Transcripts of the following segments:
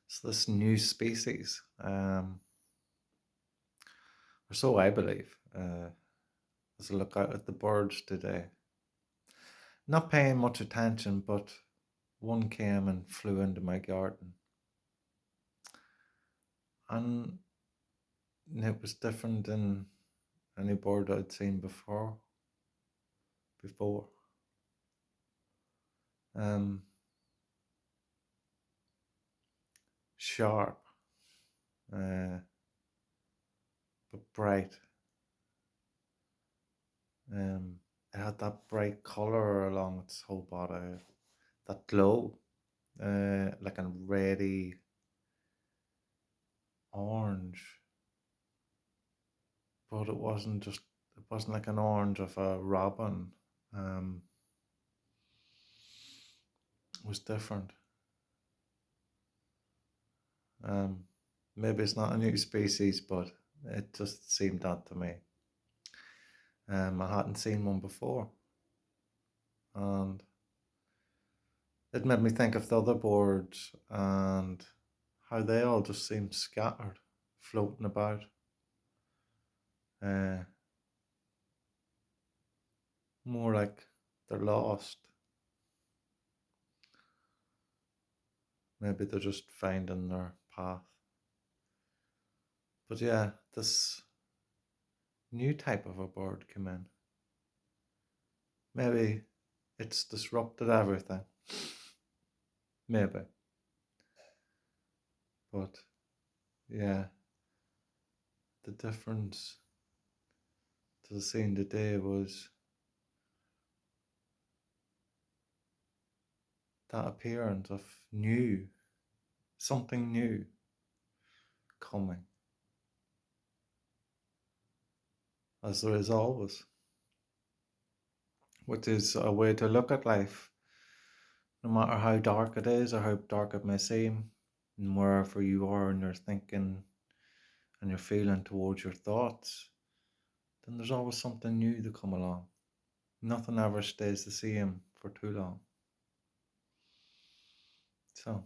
It's this new species, or so I believe, as I look out at the birds today. Not paying much attention, but one came and flew into my garden. And it was different than any bird I'd seen before. Um, Sharp, uh, but bright. It had that bright color along its whole body, that glow, like a reddy orange. But it wasn't like an orange of a robin. Um, it was different. Um, Maybe it's not a new species, but it just seemed that to me. I hadn't seen one before, and it made me think of the other birds and how they all just seemed scattered, floating about. Uh, More like they're lost. Maybe they're just finding their path. But yeah, this new type of a bird came in. Maybe it's disrupted everything. Maybe. But yeah, the difference to the scene today was that appearance of new, something new coming, as there is always, which is a way to look at life, no matter how dark it is or how dark it may seem, and wherever you are in your thinking and your feeling towards your thoughts, then there's always something new to come along. Nothing ever stays the same for too long. So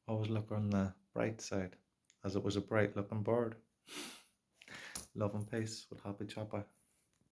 always look on the bright side, as it was a bright looking bird. Love and peace with Happy Chopper.